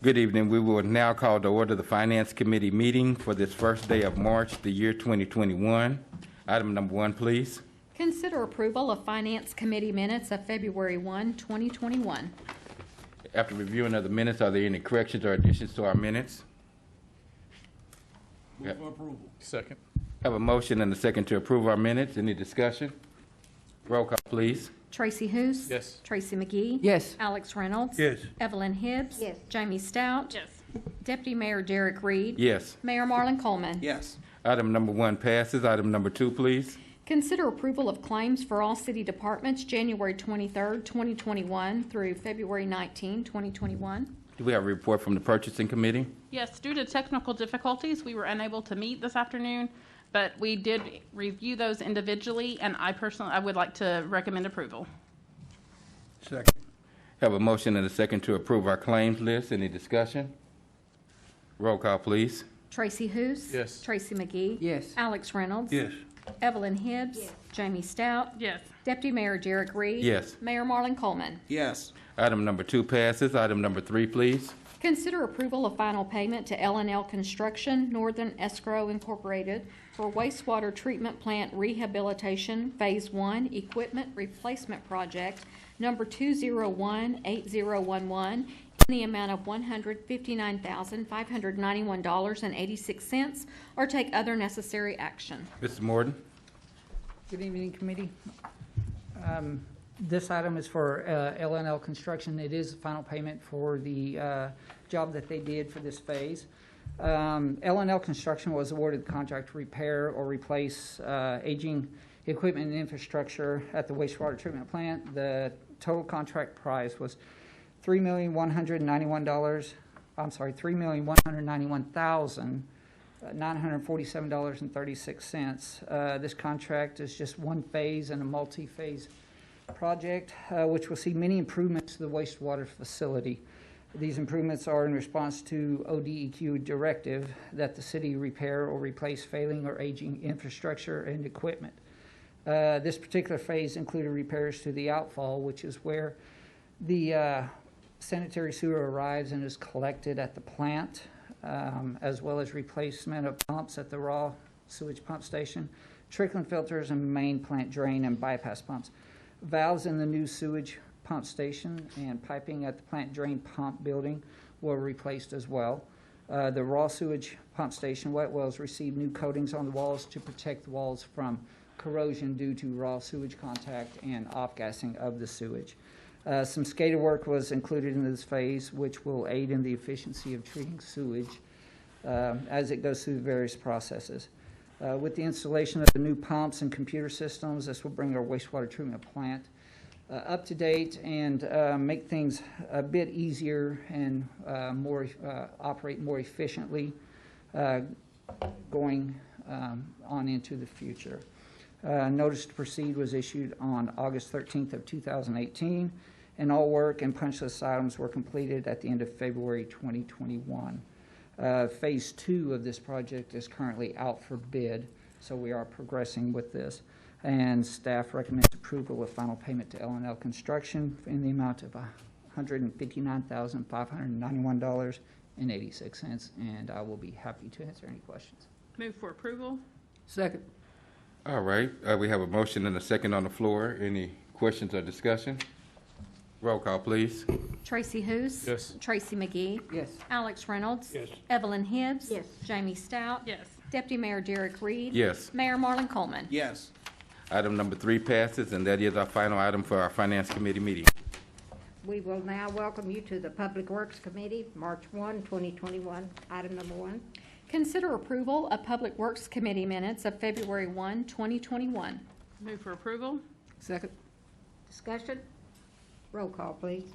Good evening. We will now call to order the Finance Committee meeting for this first day of March, the year 2021. Item number 1, please. Consider approval of Finance Committee minutes of February 1, 2021. After reviewing of the minutes, are there any corrections or additions to our minutes? Move for approval. Second. Have a motion and a second to approve our minutes. Any discussion? Roll call, please. Tracy Hoos. Yes. Tracy McGee. Yes. Alex Reynolds. Yes. Evelyn Hibbs. Yes. Jamie Stout. Yes. Deputy Mayor Derek Reed. Yes. Mayor Marlon Coleman. Yes. Item number 1 passes. Item number 2, please. Consider approval of claims for all city departments January 23, 2021 through February 19, 2021. Do we have a report from the Purchasing Committee? Yes, due to technical difficulties, we were unable to meet this afternoon, but we did review those individually, and I would like to recommend approval. Second. Have a motion and a second to approve our claims list. Any discussion? Roll call, please. Tracy Hoos. Yes. Tracy McGee. Yes. Alex Reynolds. Yes. Evelyn Hibbs. Yes. Jamie Stout. Yes. Deputy Mayor Derek Reed. Yes. Mayor Marlon Coleman. Yes. Item number 2 passes. Item number 3, please. Consider approval of final payment to L&L Construction, Northern Escrow Incorporated for wastewater treatment plant rehabilitation Phase 1 Equipment Replacement Project number 2018011 in the amount of $159,591.86 or take other necessary action. Mr. Morton? Good evening, committee. This item is for L&L Construction. It is the final payment for the job that they did for this phase. L&L Construction was awarded the contract to repair or replace aging equipment and infrastructure at the wastewater treatment plant. The total contract price was $3,191,947.36. This contract is just one phase in a multi-phase project, which will see many improvements to the wastewater facility. These improvements are in response to ODEQ directive that the city repair or replace failing or aging infrastructure and equipment. This particular phase included repairs to the outfall, which is where the sanitary sewer arrives and is collected at the plant, as well as replacement of pumps at the raw sewage pump station, trickling filters and main plant drain and bypass pumps. Valves in the new sewage pump station and piping at the plant drain pump building were replaced as well. The raw sewage pump station wet wells received new coatings on the walls to protect the walls from corrosion due to raw sewage contact and off-gassing of the sewage. Some skater work was included in this phase, which will aid in the efficiency of treating sewage as it goes through the various processes. With the installation of the new pumps and computer systems, this will bring our wastewater treatment plant up to date and make things a bit easier and operate more efficiently going on into the future. Notice to proceed was issued on August 13th of 2018, and all work and punch list items were completed at the end of February 2021. Phase 2 of this project is currently out for bid, so we are progressing with this. And staff recommends approval of final payment to L&L Construction in the amount of $159,591.86, and I will be happy to answer any questions. Move for approval. Second. All right. We have a motion and a second on the floor. Any questions or discussion? Roll call, please. Tracy Hoos. Yes. Tracy McGee. Yes. Alex Reynolds. Yes. Evelyn Hibbs. Yes. Jamie Stout. Yes. Deputy Mayor Derek Reed. Yes. Mayor Marlon Coleman. Yes. Item number 3 passes, and that is our final item for our Finance Committee meeting. We will now welcome you to the Public Works Committee, March 1, 2021. Item number 1. Consider approval of Public Works Committee minutes of February 1, 2021. Move for approval. Second. Discussion? Roll call, please.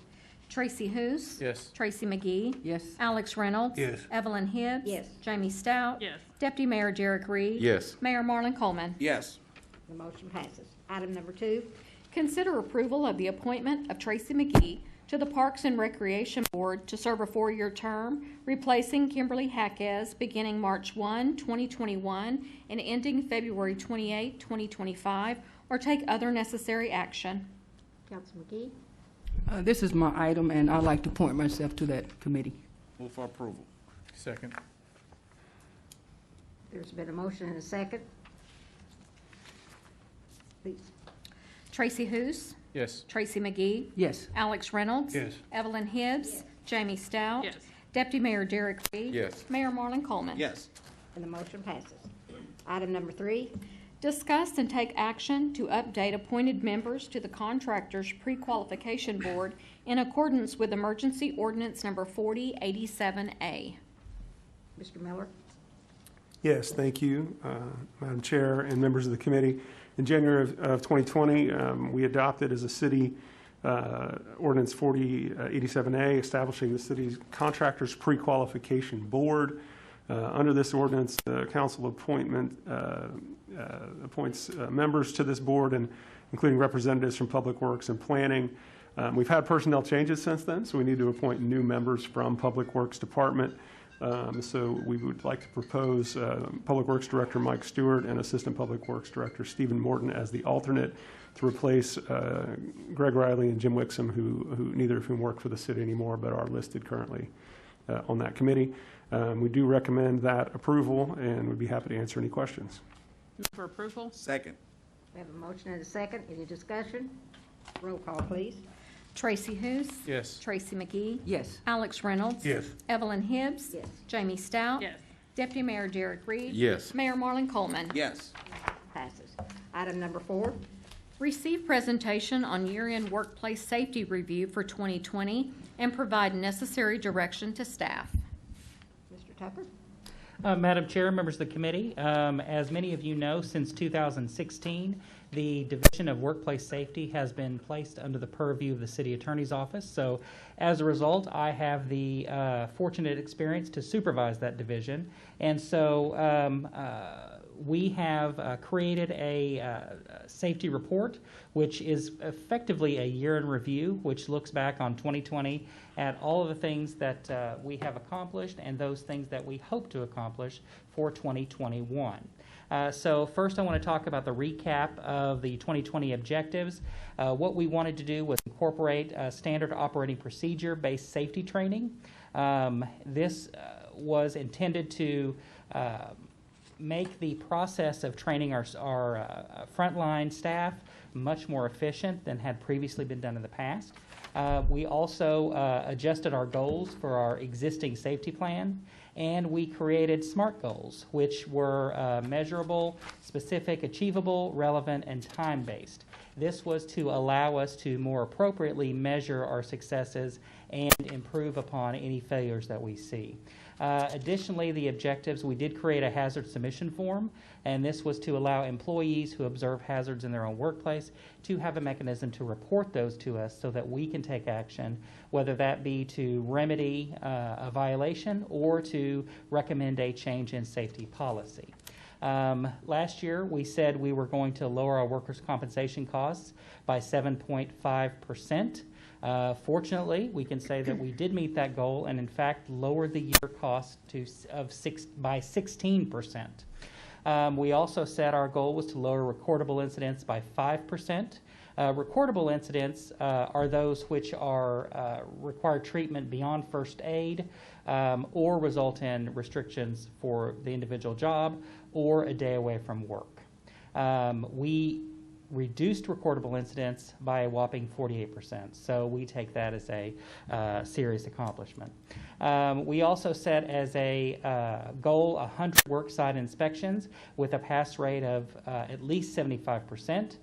Tracy Hoos. Yes. Tracy McGee. Yes. Alex Reynolds. Yes. Evelyn Hibbs. Yes. Jamie Stout. Yes. Deputy Mayor Derek Reed. Yes. Mayor Marlon Coleman. Yes. The motion passes. Item number 2. Consider approval of the appointment of Tracy McGee to the Parks and Recreation Board to serve a 4-year term, replacing Kimberly Hackes beginning March 1, 2021 and ending February 28, 2025, or take other necessary action. Councilman McGee? This is my item, and I'd like to appoint myself to that committee. Move for approval. Second. There's been a motion and a second. Please. Tracy Hous. Yes. Tracy McGee. Yes. Alex Reynolds. Yes. Evelyn Hibbs. Jamie Stout. Yes. Deputy Mayor Derek Reed. Yes. Mayor Marlon Coleman. Yes. And the motion passes. Item number 3, Discuss and take action to update appointed members to the Contractors Pre-Qualification Board in accordance with Emergency Ordinance Number 4087A. Mr. Miller. Yes, thank you, Madam Chair and members of the committee. In January of 2020, we adopted as a city Ordinance 4087A, establishing the city's Contractors Pre-Qualification Board. Under this ordinance, the council appoints members to this board, and including representatives from Public Works and Planning. We've had personnel changes since then, so we need to appoint new members from Public Works Department. So we would like to propose Public Works Director Mike Stewart and Assistant Public Works Director Stephen Morton as the alternate to replace Greg Riley and Jim Wixom, who neither of whom work for the city anymore but are listed currently on that committee. We do recommend that approval, and would be happy to answer any questions. Move for approval. Second. We have a motion and a second. Any discussion? Roll call, please. Tracy Hous. Yes. Tracy McGee. Yes. Alex Reynolds. Yes. Evelyn Hibbs. Yes. Jamie Stout. Yes. Deputy Mayor Derek Reed. Yes. Mayor Marlon Coleman. Yes. Passes. Item number 4, Receive presentation on year-end workplace safety review for 2020 and provide necessary direction to staff. Mr. Tucker. Madam Chair, members of the committee, as many of you know, since 2016, the Division of Workplace Safety has been placed under the purview of the City Attorney's Office. So as a result, I have the fortunate experience to supervise that division. And so we have created a safety report, which is effectively a year in review, which looks back on 2020 at all of the things that we have accomplished and those things that we hope to accomplish for 2021. So first I want to talk about the recap of the 2020 objectives. What we wanted to do was incorporate standard operating procedure-based safety training. This was intended to make the process of training our frontline staff much more efficient than had previously been done in the past. We also adjusted our goals for our existing safety plan, and we created SMART goals, which were measurable, specific, achievable, relevant, and time-based. This was to allow us to more appropriately measure our successes and improve upon any failures that we see. Additionally, the objectives, we did create a hazard submission form, and this was to allow employees who observe hazards in their own workplace to have a mechanism to report those to us so that we can take action, whether that be to remedy a violation or to recommend a change in safety policy. Last year, we said we were going to lower our workers' compensation costs by 7.5%. Fortunately, we can say that we did meet that goal and, in fact, lowered the year cost by 16%. We also said our goal was to lower recordable incidents by 5%. Recordable incidents are those which are require treatment beyond first aid or result in restrictions for the individual job or a day away from work. We reduced recordable incidents by a whopping 48%, so we take that as a serious accomplishment. We also set as a goal 100 worksite inspections with a pass rate of at least 75%.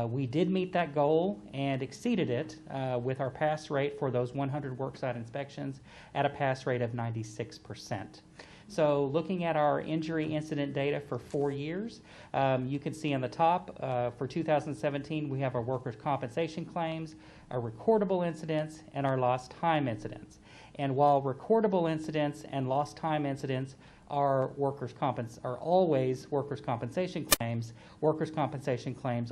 We did meet that goal and exceeded it with our pass rate for those 100 worksite inspections at a pass rate of 96%. So looking at our injury incident data for 4 years, you can see on the top for 2017 we have our workers' compensation claims, our recordable incidents, and our lost time incidents. And while recordable incidents and lost time incidents are always workers' compensation claims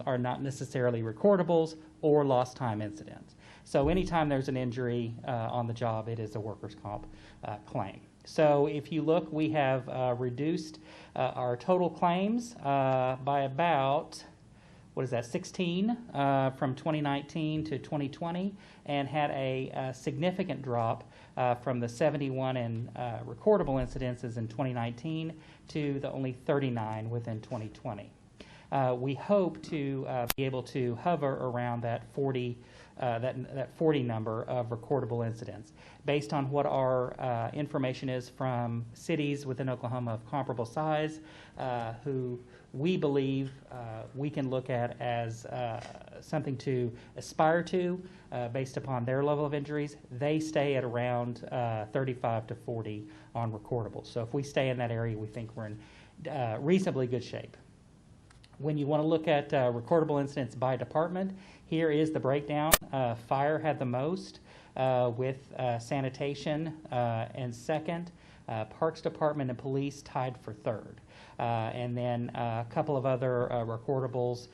are not necessarily recordables or lost time incidents. So anytime there's an injury on the job, it is a workers' comp claim. So if you look, we have reduced our total claims by about 16 from 2019 to 2020, and had a significant drop from the 71 in recordable incidences in 2019 to the only 39 within 2020. We hope to be able to hover around that 40 number of recordable incidents. Based on what our information is from cities within Oklahoma of comparable size, who we believe we can look at as something to aspire to based upon their level of injuries, they stay at around 35 to 40 on recordables. So if we stay in that area, we think we're in reasonably good shape. When you want to look at recordable incidents by department, here is the breakdown. Fire had the most, with sanitation and second. Parks Department and Police tied for third. And then a couple of other recordables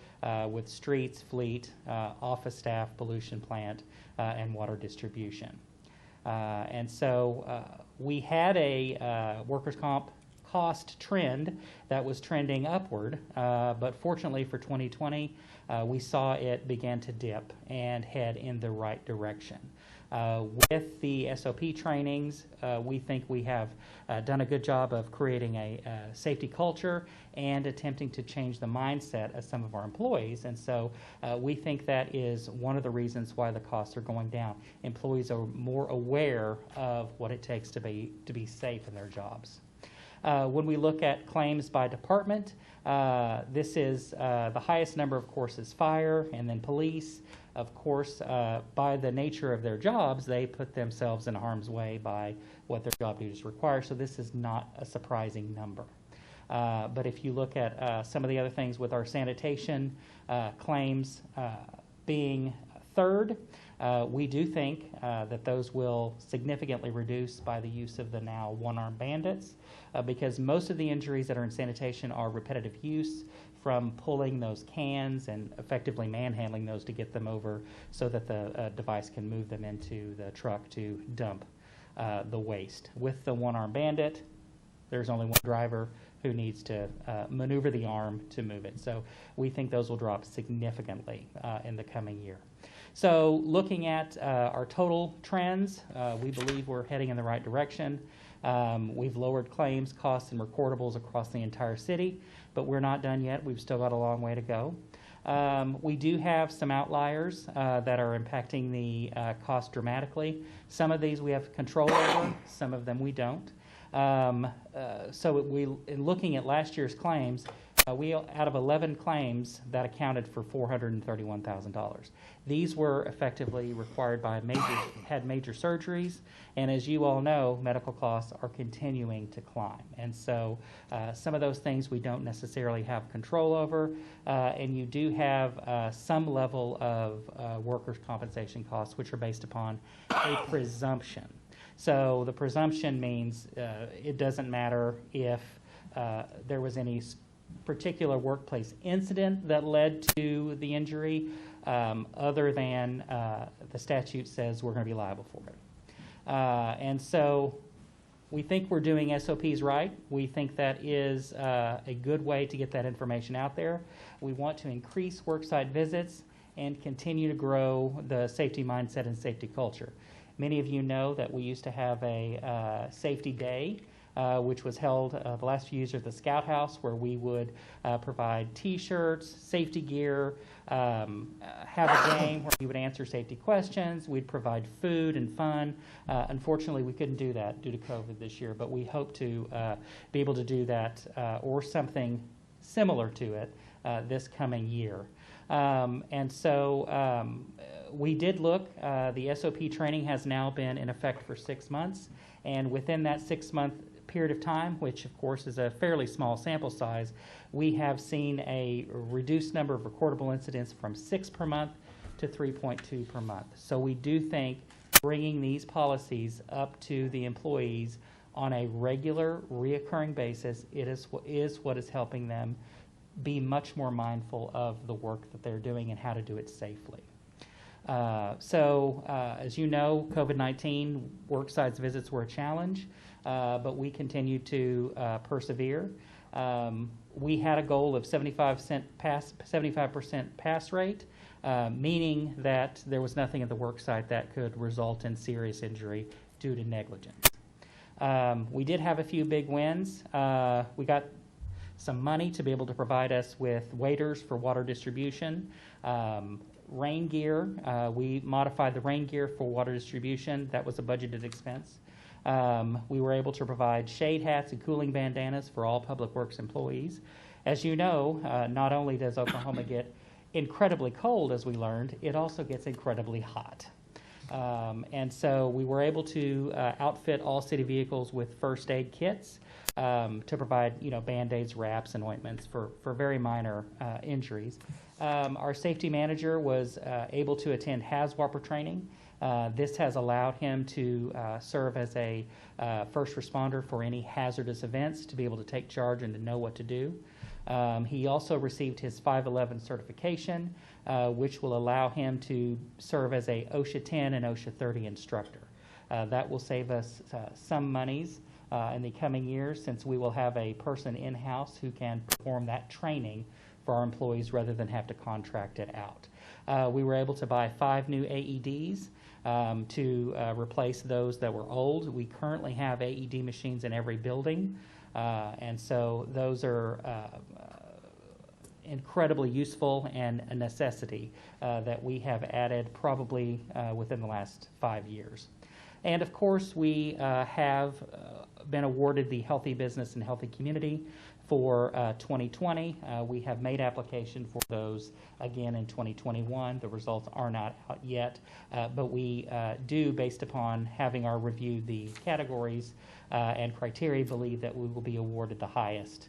with streets, fleet, office staff, pollution plant, and water distribution. And so we had a workers' comp cost trend that was trending upward, but fortunately for 2020, we saw it begin to dip and head in the right direction. With the SOP trainings, we think we have done a good job of creating a safety culture and attempting to change the mindset of some of our employees. And so we think that is one of the reasons why the costs are going down. Employees are more aware of what it takes to be safe in their jobs. When we look at claims by department, this is the highest number, of course, is fire, and then police. Of course, by the nature of their jobs, they put themselves in harm's way by what their job duties require, so this is not a surprising number. But if you look at some of the other things with our sanitation claims being third, we do think that those will significantly reduce by the use of the now one-armed bandits, because most of the injuries that are in sanitation are repetitive use from pulling those cans and effectively manhandling those to get them over so that the device can move them into the truck to dump the waste. With the one-armed bandit, there's only one driver who needs to maneuver the arm to move it. So we think those will drop significantly in the coming year. So looking at our total trends, we believe we're heading in the right direction. We've lowered claims, costs, and recordables across the entire city, but we're not done yet. We've still got a long way to go. We do have some outliers that are impacting the cost dramatically. Some of these we have control over, some of them we don't. So in looking at last year's claims, we, out of 11 claims, that accounted for $431,000. These were effectively required by major surgeries, and as you all know, medical costs are continuing to climb. And so some of those things we don't necessarily have control over, and you do have some level of workers' compensation costs, which are based upon a presumption. So the presumption means it doesn't matter if there was any particular workplace incident that led to the injury, other than the statute says we're going to be liable for it. And so we think we're doing SOPs right. We think that is a good way to get that information out there. We want to increase worksite visits and continue to grow the safety mindset and safety culture. Many of you know that we used to have a safety day, which was held the last few years at the Scout House, where we would provide T-shirts, safety gear, have a game where we would answer safety questions. We'd provide food and fun. Unfortunately, we couldn't do that due to COVID this year, but we hope to be able to do that or something similar to it this coming year. And so we did look. The SOP training has now been in effect for 6 months, and within that 6-month period of time, which of course is a fairly small sample size, we have seen a reduced number of recordable incidents from 6 per month to 3.2 per month. So we do think bringing these policies up to the employees on a regular, reoccurring basis, it is what is helping them be much more mindful of the work that they're doing and how to do it safely. As you know, COVID-19 worksites visits were a challenge, but we continue to persevere. We had a goal of 75% pass rate, meaning that there was nothing at the work site that could result in serious injury due to negligence. We did have a few big wins. We got some money to be able to provide us with waders for water distribution. Rain gear, we modified the rain gear for water distribution. That was a budgeted expense. We were able to provide shade hats and cooling bandanas for all Public Works employees. As you know, not only does Oklahoma get incredibly cold, as we learned, it also gets incredibly hot. And so we were able to outfit all city vehicles with first aid kits to provide, Band-Aids, wraps, and ointments for very minor injuries. Our safety manager was able to attend HAZWOPER training. This has allowed him to serve as a first responder for any hazardous events, to be able to take charge and to know what to do. He also received his 511 certification, which will allow him to serve as a OSHA 10 and OSHA 30 instructor. That will save us some monies in the coming years, since we will have a person in-house who can perform that training for our employees rather than have to contract it out. We were able to buy 5 new AEDs to replace those that were old. We currently have AED machines in every building, and so those are incredibly useful and a necessity that we have added probably within the last 5 years. And of course, we have been awarded the Healthy Business and Healthy Community for 2020. We have made application for those again in 2021. The results are not out yet, but we do, based upon having our reviewed the categories and criteria, believe that we will be awarded the highest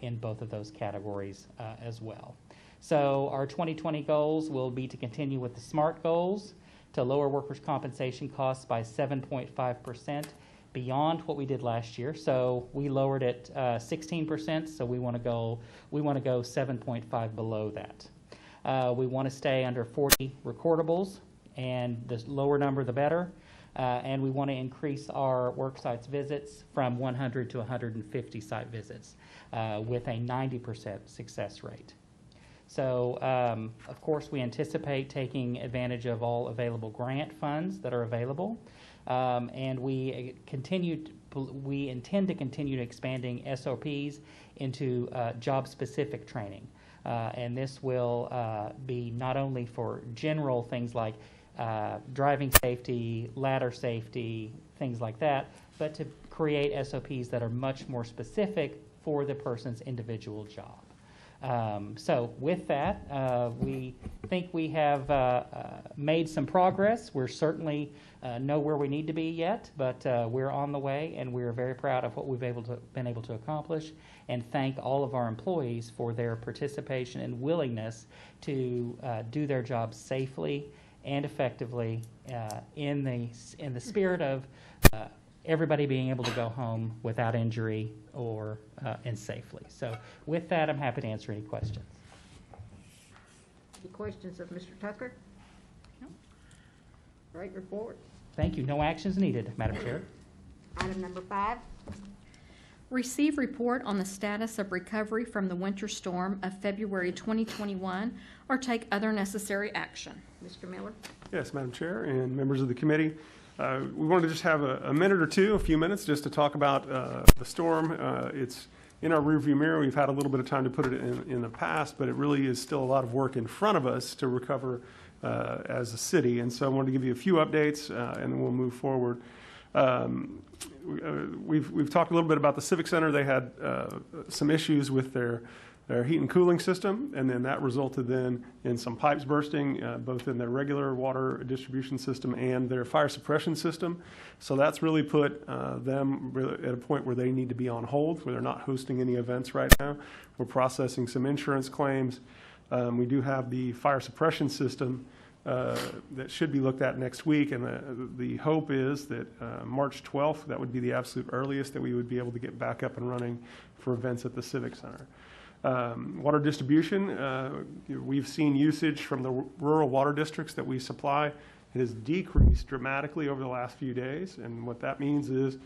in both of those categories as well. So our 2020 goals will be to continue with the SMART goals, to lower workers' compensation costs by 7.5%. beyond what we did last year. So we lowered it 16%, so we want to go 7.5 below that. We want to stay under 40 recordables, and the lower number the better. And we want to increase our work sites visits from 100 to 150 site visits with a 90% success rate. So, of course, we anticipate taking advantage of all available grant funds that are available. And we intend to continue expanding SOPs into job-specific training. And this will be not only for general things like driving safety, ladder safety, things like that, but to create SOPs that are much more specific for the person's individual job. So with that, we think we have made some progress. We're certainly know where we need to be yet, but we're on the way, and we're very proud of what we've been able to accomplish, and thank all of our employees for their participation and willingness to do their jobs safely and effectively in the spirit of everybody being able to go home without injury or and safely. So with that, I'm happy to answer any questions. Any questions of Mr. Tucker? No. Great report. Thank you. No actions needed, Madam Chair. Item number 5. Receive report on the status of recovery from the winter storm of February 2021, or take other necessary action. Mr. Miller? Yes, Madam Chair and members of the committee. We wanted to just have a minute or two, a few minutes, just to talk about the storm. It's in our rearview mirror. We've had a little bit of time to put it in the past, but it really is still a lot of work in front of us to recover as a city. And so I wanted to give you a few updates, and then we'll move forward. We've talked a little bit about the Civic Center. They had some issues with their heat and cooling system, and then that resulted then in some pipes bursting, both in their regular water distribution system and their fire suppression system. So that's really put them at a point where they need to be on hold, where they're not hosting any events right now. We're processing some insurance claims. We do have the fire suppression system that should be looked at next week, and the hope is that March 12th, that would be the absolute earliest that we would be able to get back up and running for events at the Civic Center. Water distribution, we've seen usage from the rural water districts that we supply. It has decreased dramatically over the last few days, and what that means is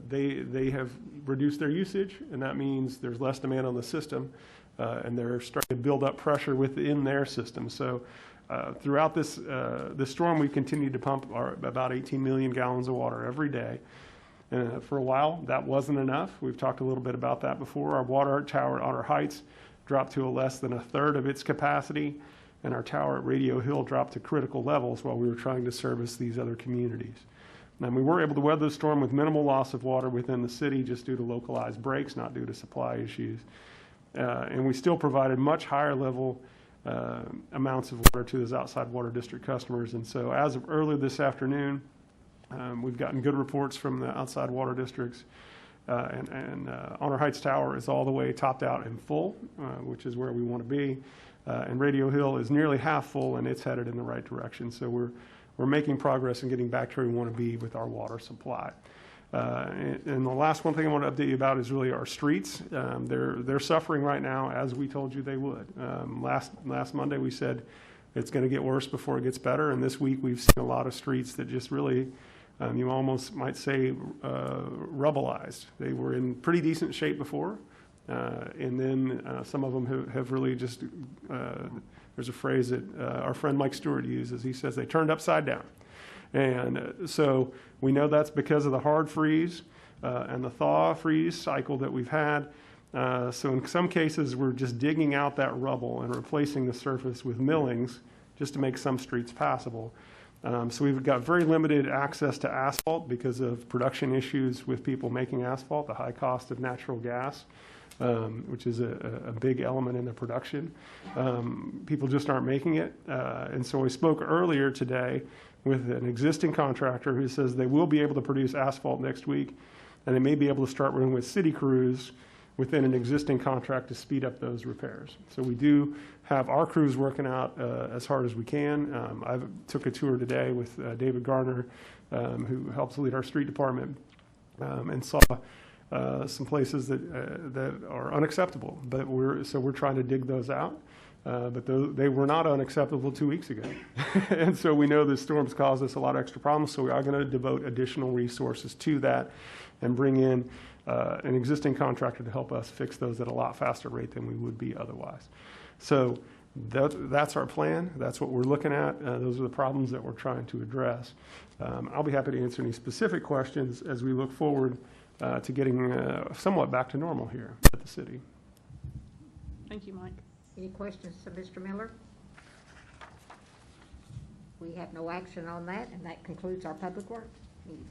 They have reduced their usage, and that means there's less demand on the system, and they're starting to build up pressure within their system. So throughout this storm, we've continued to pump about 18 million gallons of water every day. For a while, that wasn't enough. We've talked a little bit about that before. Our water tower at Otter Heights dropped to less than a third of its capacity, and our tower at Radio Hill dropped to critical levels while we were trying to service these other communities. And we were able to weather the storm with minimal loss of water within the city just due to localized breaks, not due to supply issues. And we still provided much higher level amounts of water to those outside water district customers. And so as of earlier this afternoon, we've gotten good reports from the outside water districts. And Honor Heights Tower is all the way topped out and full, which is where we want to be. And Radio Hill is nearly half full, and it's headed in the right direction. So we're making progress in getting back to where we want to be with our water supply. And the last one thing I want to update you about is really our streets. They're suffering right now, as we told you they would. Last Monday we said it's going to get worse before it gets better, and this week we've seen a lot of streets that just really, you almost might say, rubbleized. They were in pretty decent shape before, and then some of them have really just, there's a phrase that our friend Mike Stewart uses. He says they turned upside down. And so we know that's because of the hard freeze and the thaw freeze cycle that we've had. So in some cases, we're just digging out that rubble and replacing the surface with millings just to make some streets passable. So we've got very limited access to asphalt because of production issues with people making asphalt, the high cost of natural gas, which is a big element in the production. People just aren't making it. And so we spoke earlier today with an existing contractor who says they will be able to produce asphalt next week, and they may be able to start running with city crews within an existing contract to speed up those repairs. So we do have our crews working out as hard as we can. I took a tour today with David Garner, who helps lead our street department, and saw some places that are unacceptable. But we're trying to dig those out. But they were not unacceptable 2 weeks ago. And so we know the storms caused us a lot of extra problems, so we are going to devote additional resources to that and bring in an existing contractor to help us fix those at a lot faster rate than we would be otherwise. So that's our plan. That's what we're looking at. Those are the problems that we're trying to address. I'll be happy to answer any specific questions as we look forward to getting somewhat back to normal here at the city. Thank you, Mike. Any questions to Mr. Miller? We have no action on that, and that concludes our public work meeting.